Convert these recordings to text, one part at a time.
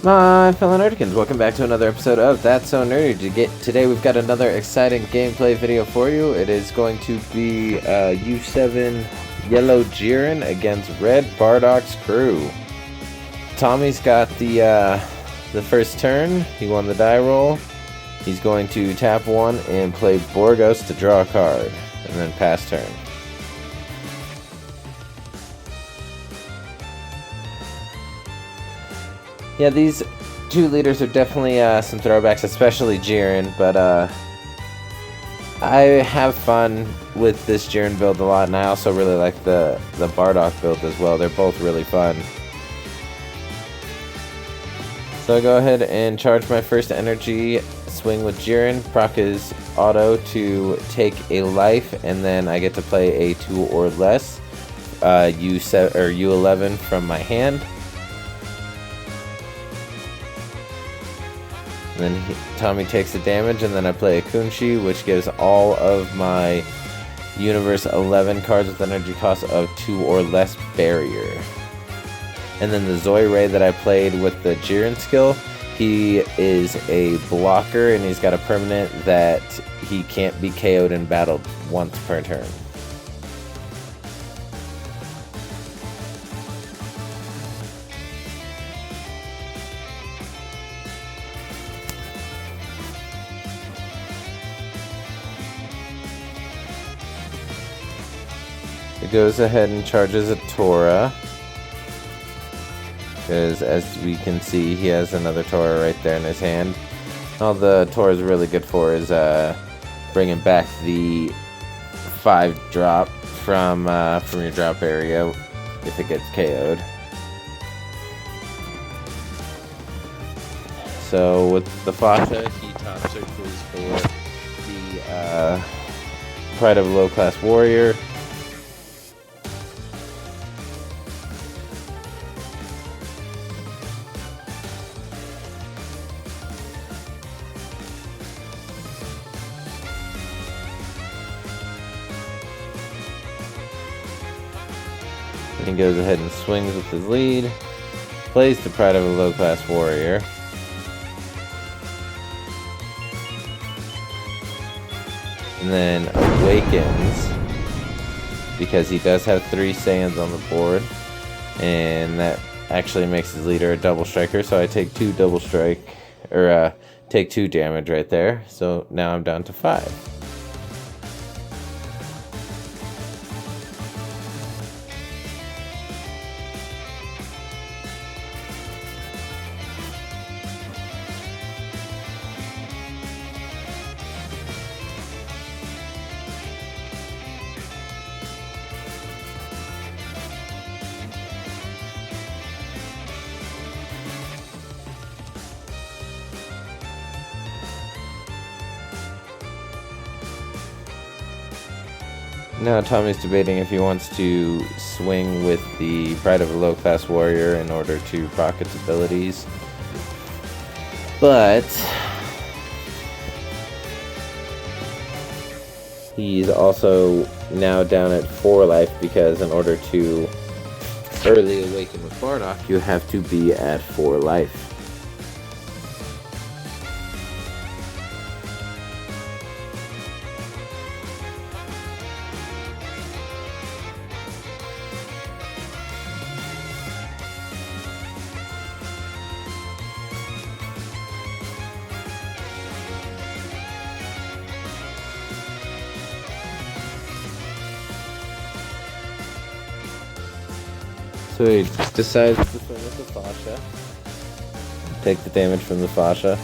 My fellow Nerdkins, welcome back to another episode of That's So Nerdy. Today we've got another exciting gameplay video for you. It is going to be U7 Yellow Jiren against Red Bardock's crew. Tommy's got the first turn. He won the die roll. He's going to tap one and play Borgos to draw a card, and then pass turn. Yeah, these two leaders are definitely some throwbacks, especially Jiren, but I have fun with this Jiren build a lot, and I also really like the Bardock build as well. They're both really fun. So I go ahead and charge my first energy, swing with Jiren, proc his auto to take a life, and then I get to play a 2 or less U7 or U11 from my hand. And then Tommy takes the damage, and then I play a Kunshi, which gives all of my Universe 11 cards with energy cost of 2 or less barrier. And then the Zoidberry that I played with the Jiren skill, he is a blocker, and he's got a permanent that he can't be KO'd in battle once per turn. It goes ahead and charges a Tora, because as we can see, he has another Tora right there in his hand. All the Tora is really good for is bringing back the 5 drop from your drop area if it gets KO'd. So with the Fasha, he top searches for the Pride of a Low-Class Warrior. And he goes ahead and swings with his lead, plays the Pride of a Low-Class Warrior. And then awakens, because he does have 3 Saiyans on the board, and that actually makes his leader a double striker, so I take 2 double strike, or take 2 damage right there, so now I'm down to 5. Now Tommy's debating if he wants to swing with the Pride of a Low-Class Warrior in order to proc its abilities. But he's also now down at 4 life, because in order to early awaken with Bardock, you have to be at 4 life. So he decides to swing with the Fasha. Take the damage from the Fasha.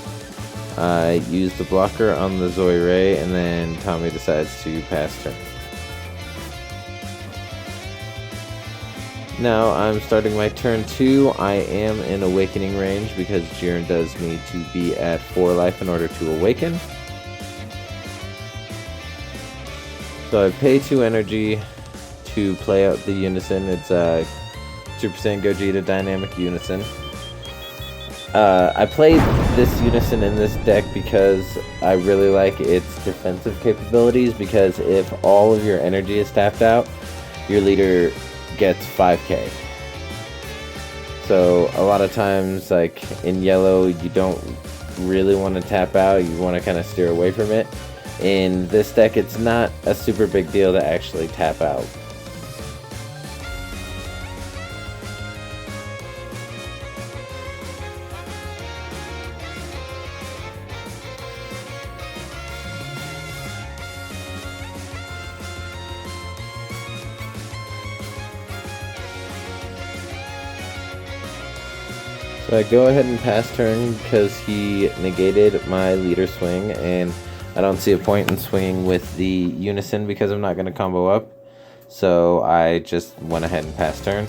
I use the blocker on the Zoidberry, and then Tommy decides to pass turn. Now I'm starting my turn 2. I am in awakening range because Jiren does need to be at 4 life in order to awaken. So I pay 2 energy to play out the Unison. It's Super Saiyan Gogeta Dynamic Unison. I played this Unison in this deck because I really like its defensive capabilities, because if all of your energy is tapped out, your leader gets 5k. So a lot of times, like in yellow, you don't really want to tap out. You want to kind of steer away from it. In this deck, it's not a super big deal to actually tap out. So I go ahead and pass turn because he negated my leader swing, and I don't see a point in swinging with the Unison because I'm not going to combo up. So I just went ahead and passed turn.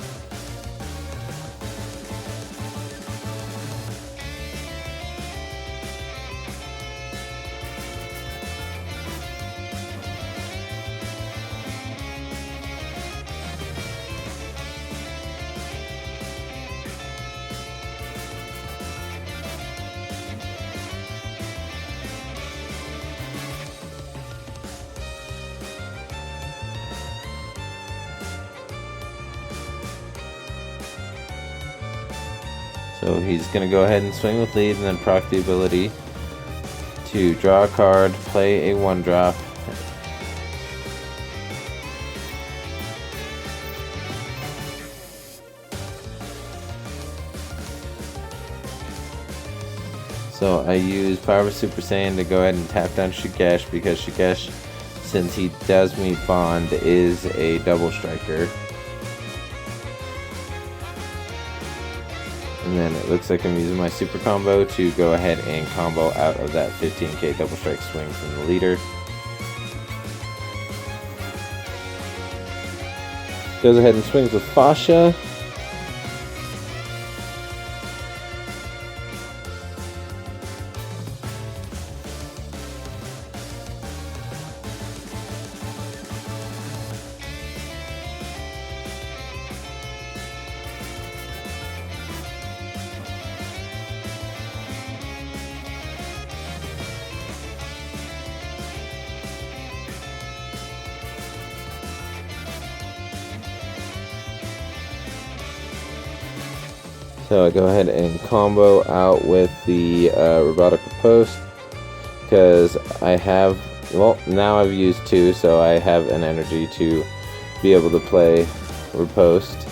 So he's going to go ahead and swing with lead and then proc the ability to draw a card, play a 1-drop. So I use Power of Super Saiyan to go ahead and tap down Shugesh because Shugesh, since he does meet Bond, is a double striker. And then it looks like I'm using my super combo to go ahead and combo out of that 15k double strike swing from the leader. Goes ahead and swings with Fasha. So I go ahead and combo out with the Robotic Riposte because I have, well, now I've used 2, so I have an energy to be able to play Riposte.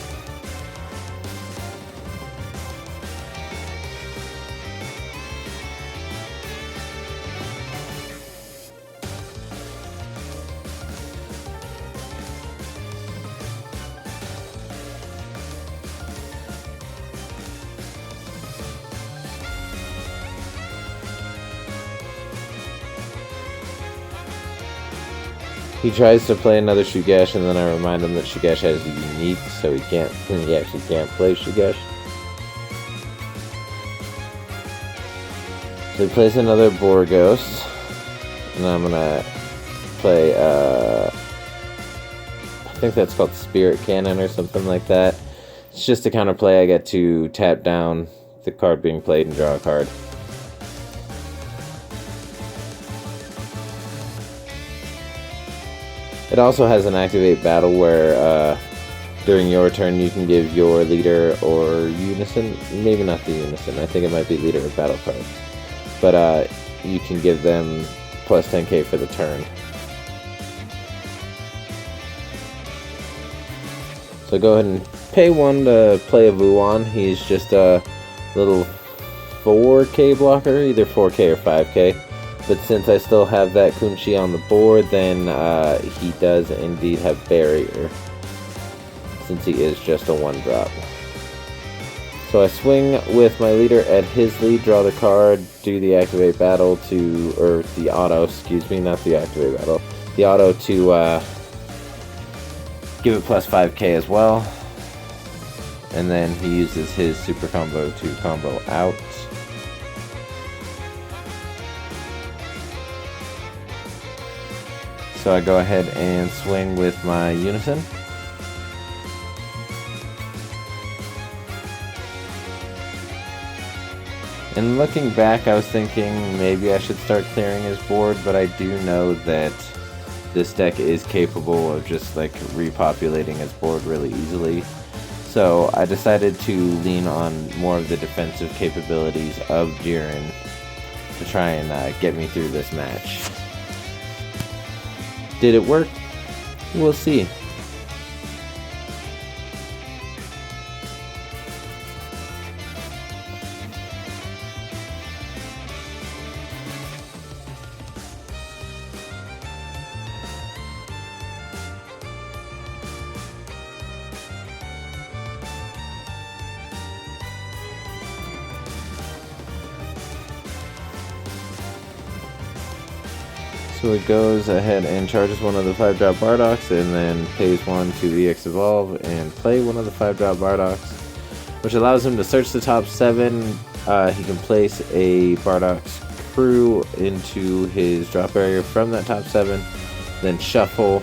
He tries to play another Shugesh, and then I remind him that Shugesh has a unique, so he actually can't play Shugesh. So he plays another Borgos, and I'm gonna play, I think that's called Spirit Cannon or something like that. It's just a counterplay. I get to tap down the card being played and draw a card. It also has an activate battle where during your turn you can give your leader or Unison, maybe not the Unison, I think it might be leader or battle cards, but you can give them plus 10k for the turn. So go ahead and pay 1 to play a Vuon. He's just a little 4k blocker, either 4k or 5k. But since I still have that Kunchi on the board, then he does indeed have Barrier, since he is just a 1-drop. So I swing with my leader at his lead, draw the card, do the activate battle to, or the auto, excuse me, not the activate battle, the auto to give it plus 5k as well. And then he uses his super combo to combo out. So I go ahead and swing with my Unison. And looking back, I was thinking maybe I should start clearing his board, but I do know that this deck is capable of just like repopulating his board really easily. So I decided to lean on more of the defensive capabilities of Jiren to try and get me through this match. Did it work? We'll see. So it goes ahead and charges one of the 5-drop Bardocs, and then pays 1 to EX Evolve and play one of the 5-drop Bardocs, which allows him to search the top 7. He can place a Bardoc's crew into his drop area from that top 7, then shuffle.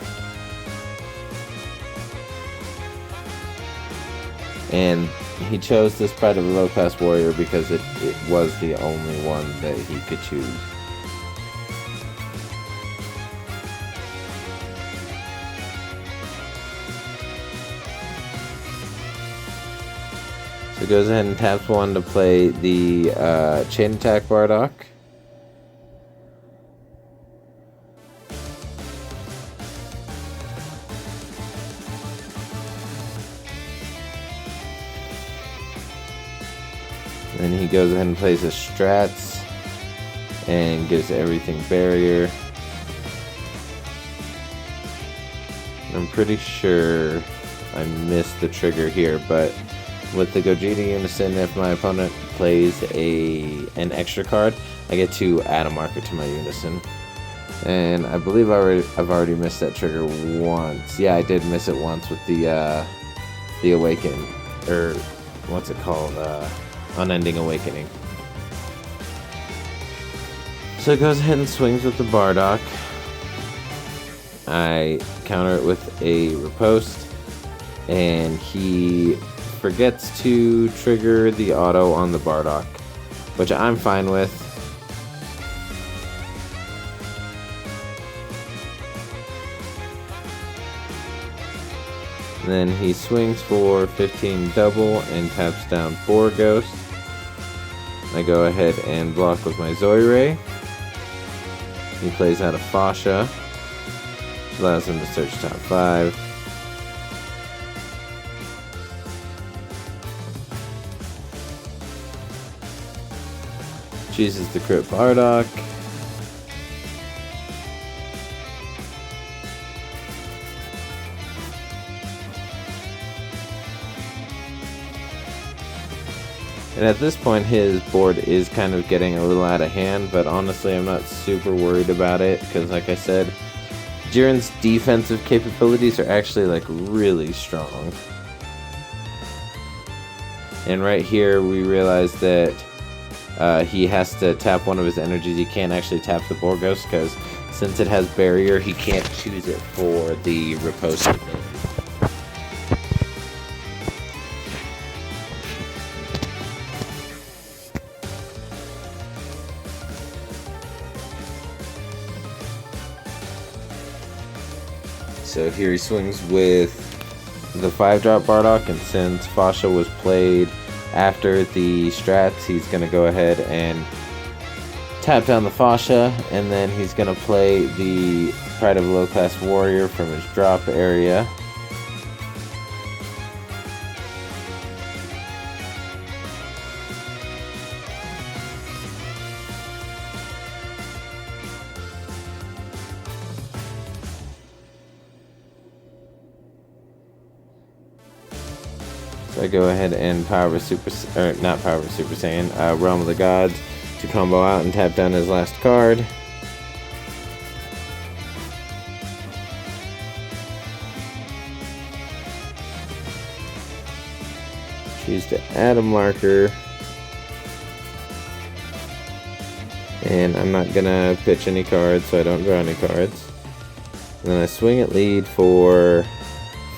And he chose this Pride of a Low-Class Warrior because it was the only one that he could choose. So it goes ahead and taps 1 to play the Chain Attack Bardock. Then he goes ahead and plays his strats and gives everything barrier. I'm pretty sure I missed the trigger here, but with the Gogeta Unison, if my opponent plays an extra card, I get to add a marker to my Unison. And I believe I've already missed that trigger once. Yeah, I did miss it once with the Awaken, or what's it called? Unending Awakening. So it goes ahead and swings with the Bardock. I counter it with a Riposte, and he forgets to trigger the auto on the Bardock, which I'm fine with. And then he swings for 15 double and taps down 4 Ghosts. I go ahead and block with my Zoiray. He plays out a Fasha, allows him to search top 5. Chooses the Crit Bardock. And at this point his board is kind of getting a little out of hand, but honestly I'm not super worried about it, because like I said, Jiren's defensive capabilities are actually like really strong. And right here we realize that he has to tap one of his energies. He can't actually tap the Borgos because since it has barrier, he can't choose it for the Riposte ability. So here he swings with the 5-drop Bardock, and since Fasha was played after the strats, he's going to go ahead and tap down the Fasha, and then he's going to play the Pride of a Low-Class Warrior from his drop area. So I go ahead and Power of Super Saiyan, Realm of the Gods to combo out and tap down his last card. Choose to add a marker. And I'm not gonna pitch any cards, so I don't draw any cards. And then I swing at lead for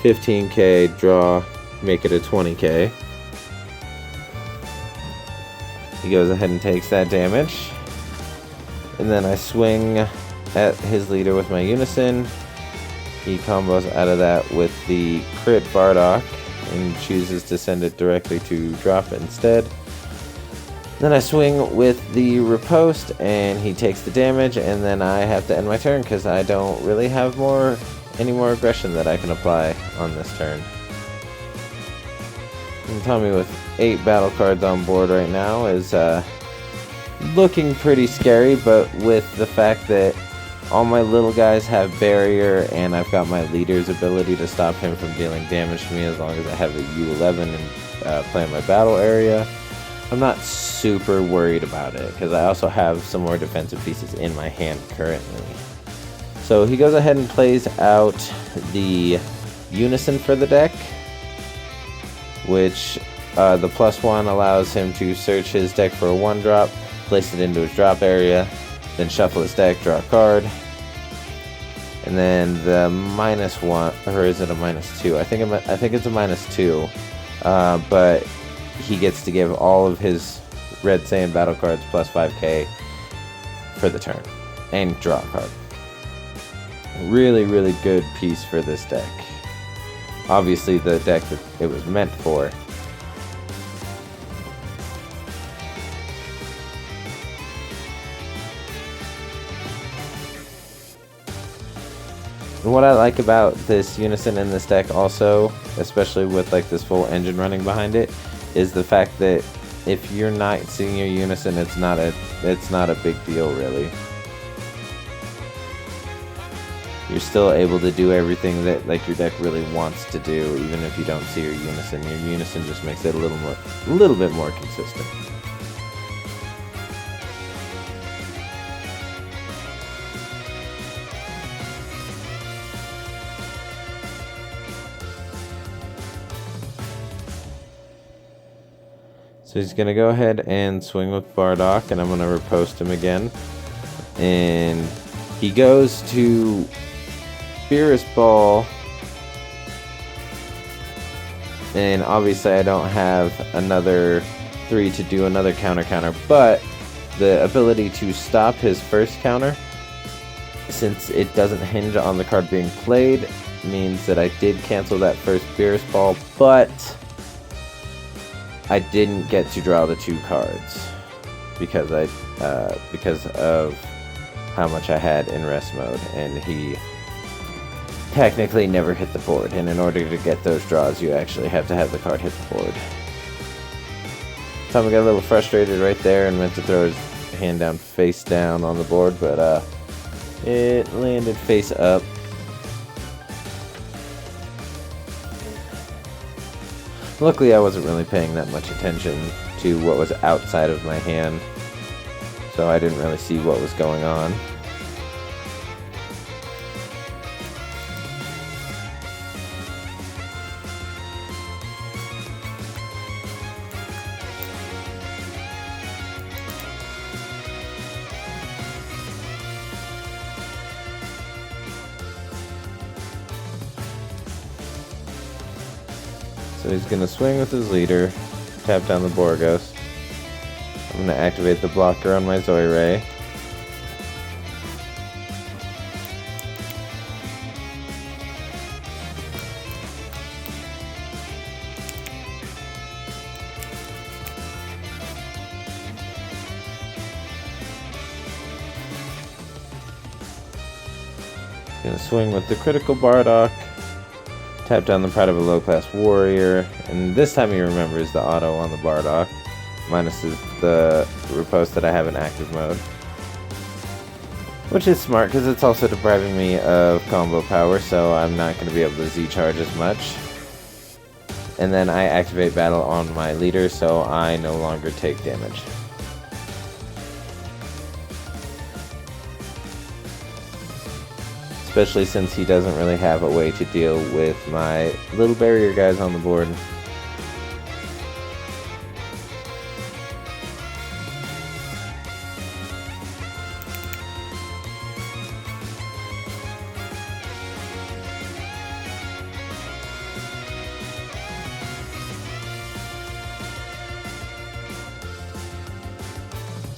15k, draw, make it a 20k. He goes ahead and takes that damage. And then I swing at his leader with my Unison. He combos out of that with the Crit Bardock and chooses to send it directly to drop instead. Then I swing with the riposte, and he takes the damage, and then I have to end my turn because I don't really have any more aggression that I can apply on this turn. And Tommy with 8 battle cards on board right now is looking pretty scary, but with the fact that all my little guys have barrier, and I've got my leader's ability to stop him from dealing damage to me as long as I have a U11 and play in my battle area, I'm not super worried about it, because I also have some more defensive pieces in my hand currently. So he goes ahead and plays out the Unison for the deck, which the +1 allows him to search his deck for a 1-drop, place it into his drop area, then shuffle his deck, draw a card. And then the -1, or is it a -2? I think it's a -2, but he gets to give all of his Red Saiyan battle cards plus 5k for the turn, and draw a card. Really, really good piece for this deck. Obviously the deck that it was meant for. And what I like about this Unison in this deck also, especially with like this full engine running behind it, is the fact that if you're not seeing your Unison, it's not a big deal really. You're still able to do everything that like your deck really wants to do, even if you don't see your Unison. Your Unison just makes it a little bit more consistent. So he's going to go ahead and swing with Bardock, and I'm going to riposte him again. And he goes to Beerus Ball. And obviously I don't have another 3 to do another counter, but the ability to stop his first counter, since it doesn't hinge on the card being played, means that I did cancel that first Beerus Ball, but I didn't get to draw the 2 cards because of how much I had in rest mode, and he technically never hit the board, and in order to get those draws you actually have to have the card hit the board. Tommy got a little frustrated right there and went to throw his hand down face down on the board, but it landed face up. Luckily I wasn't really paying that much attention to what was outside of my hand, so I didn't really see what was going on. So he's going to swing with his leader, tap down the Borgos. I'm going to activate the blocker on my Zoiray. Going to swing with the critical Bardock. Tap down the Pride of a Low-Class Warrior, and this time he remembers the auto on the Bardock, minus the riposte that I have in active mode. Which is smart, because it's also depriving me of combo power, so I'm not going to be able to Z-charge as much. And then I activate battle on my leader, so I no longer take damage. Especially since he doesn't really have a way to deal with my little barrier guys on the board.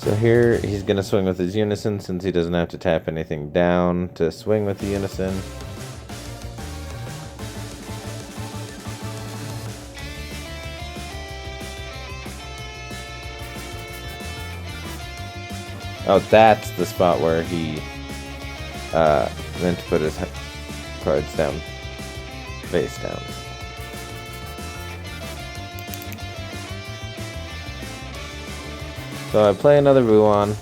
So here he's going to swing with his Unison since he doesn't have to tap anything down to swing with the Unison. Oh, that's the spot where he meant to put his cards down, face down. So I play another Ruan.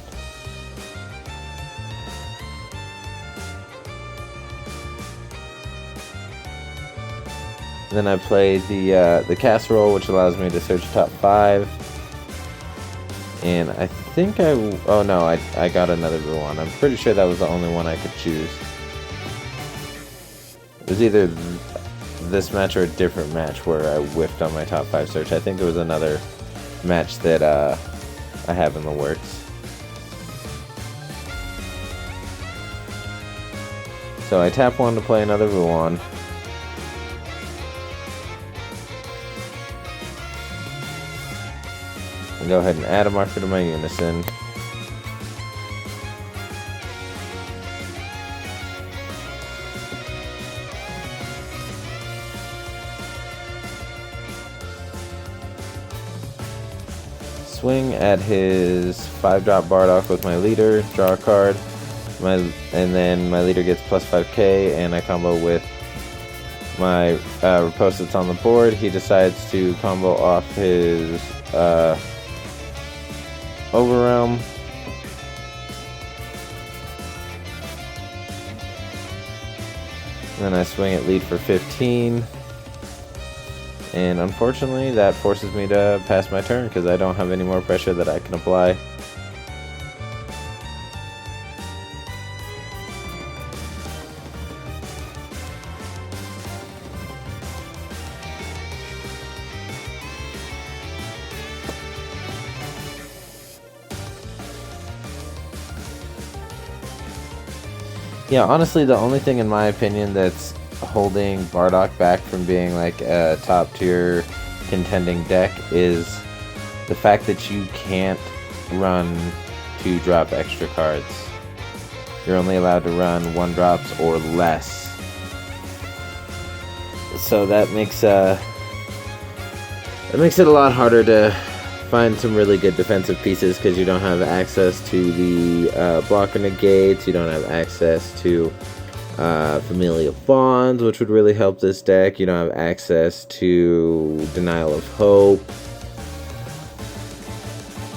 Then I play the casserole, which allows me to search top 5. And I think oh no, I got another Ruan. I'm pretty sure that was the only one I could choose. It was either this match or a different match where I whiffed on my top 5 search. I think it was another match that I have in the works. So I tap 1 to play another Ruan. And go ahead and add a marker to my Unison. Swing at his 5-drop Bardock with my leader, draw a card, and then my leader gets plus 5k, and I combo with my Riposte that's on the board. He decides to combo off his Overrealm. And then I swing at lead for 15. And unfortunately, that forces me to pass my turn because I don't have any more pressure that I can apply. Yeah, honestly, the only thing in my opinion that's holding Bardock back from being like a top tier contending deck is the fact that you can't run 2-drop extra cards. You're only allowed to run 1-drops or less. So that makes it a lot harder to find some really good defensive pieces because you don't have access to the blocker negates, you don't have access to Familial Bonds, which would really help this deck. You don't have access to Denial of Hope.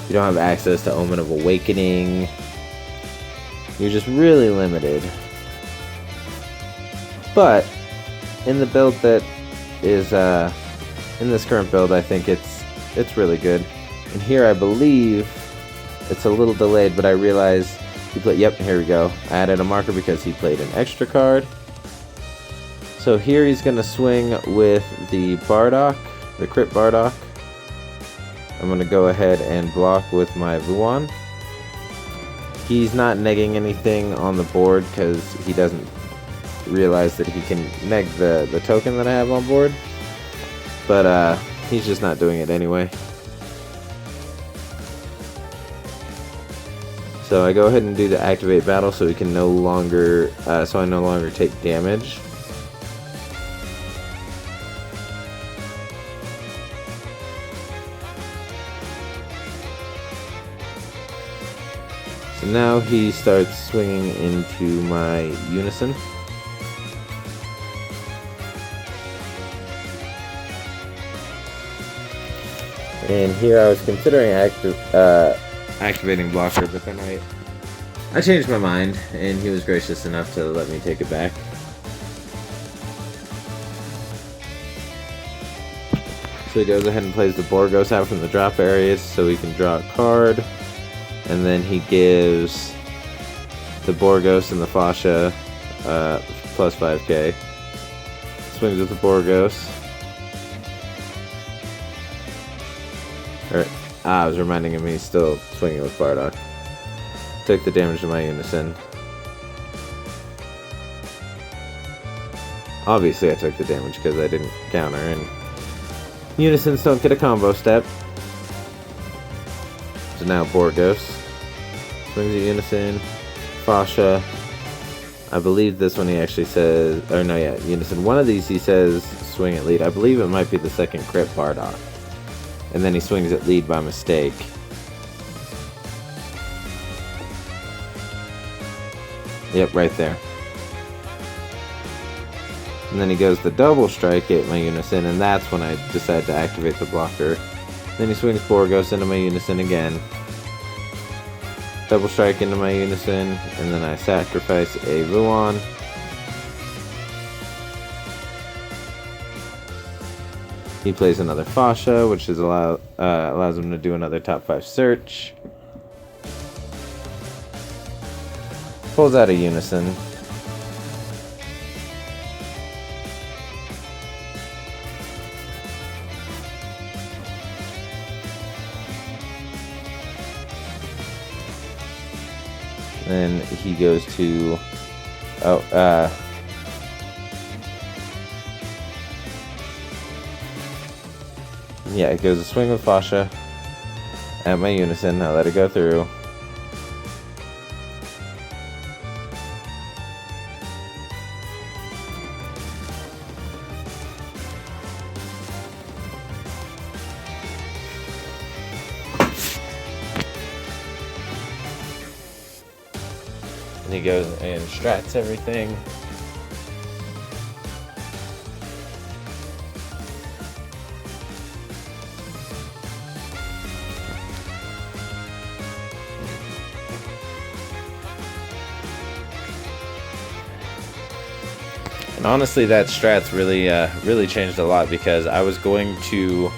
You don't have access to Omen of Awakening. You're just really limited. But in the build that is in this current build, I think it's really good. And here I believe it's a little delayed, but I realize he played, yep, here we go. I added a marker because he played an extra card. So here he's going to swing with the Bardock, the Crit Bardock. I'm going to go ahead and block with my Ruan. He's not negging anything on the board because he doesn't realize that he can neg the token that I have on board. But he's just not doing it anyway. So I go ahead and do the activate battle so he can no longer, so I no longer take damage. So now he starts swinging into my Unison. And here I was considering activating blocker, but then I changed my mind, and he was gracious enough to let me take it back. So he goes ahead and plays the Borgos out from the drop areas so he can draw a card, and then he gives the Borgos and the Fascia plus 5k. Swings with the Borgos. I was reminding him he's still swinging with Bardock. Took the damage to my Unison. Obviously I took the damage because I didn't counter, and Unisons don't get a combo step. So now Borgos swings at Unison. Fascia. I believe this one he actually says, or no, yeah, Unison. One of these he says swing at lead. I believe it might be the second Crit Bardock. And then he swings at lead by mistake. Yep, right there. And then he goes to double strike at my unison, and that's when I decide to activate the blocker. Then he swings 4, goes into my unison again. Double strike into my unison, and then I sacrifice a Ruon. He plays another Fasha, which is allows him to do another top 5 search. Pulls out a unison. Then he goes to yeah, it goes a swing with Fasha at my unison. I let it go through. And he goes and strats everything. And honestly, that strat's really changed a lot, because I was going to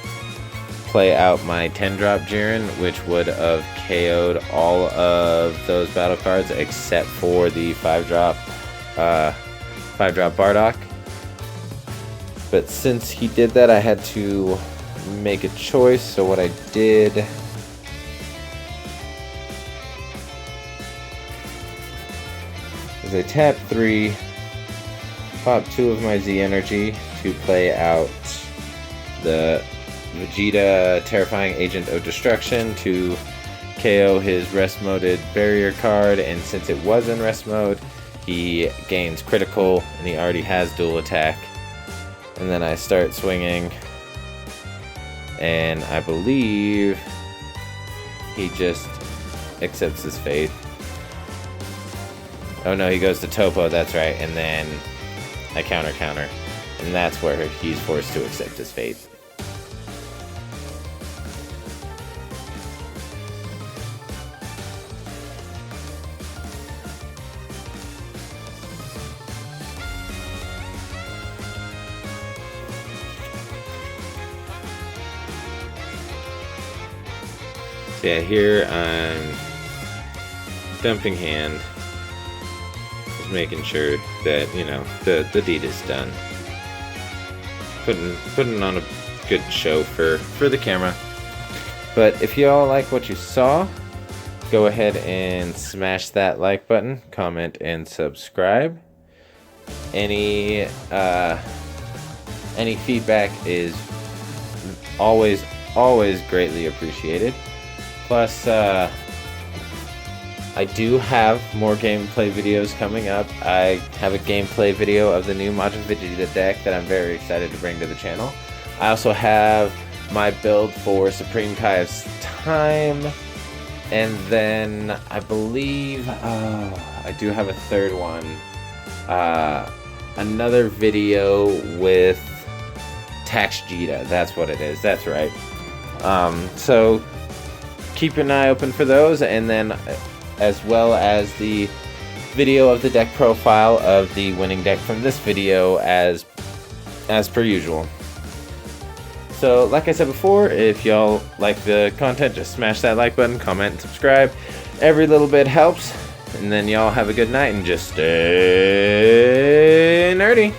play out my 10-drop Jiren, which would have KO'd all of those battle cards except for the 5-drop Bardock. But since he did that, I had to make a choice. So what I did is I tapped 3, pop 2 of my Z energy to play out the Vegeta Terrifying Agent of Destruction to KO his rest moded barrier card, and since it was in rest mode, he gains critical and he already has dual attack. And then I start swinging, and I believe he just accepts his fate. Oh no, he goes to Topo, that's right, and then I counter, and that's where he's forced to accept his fate. So yeah, here I'm dumping hand, just making sure that, you know, the deed is done. Putting on a good show for the camera. But if y'all like what you saw, go ahead and smash that like button, comment, and subscribe. Any feedback is always greatly appreciated. Plus, I do have more gameplay videos coming up. I have a gameplay video of the new Majin Vegeta deck that I'm very excited to bring to the channel. I also have my build for Supreme Kai's Time. And then I believe I do have a third one. Another video with Tax Jita. That's what it is. That's right. So keep an eye open for those, and then as well as the video of the deck profile of the winning deck from this video as per usual. So like I said before, if y'all like the content, just smash that like button, comment, and subscribe. Every little bit helps. And then y'all have a good night and just stay nerdy.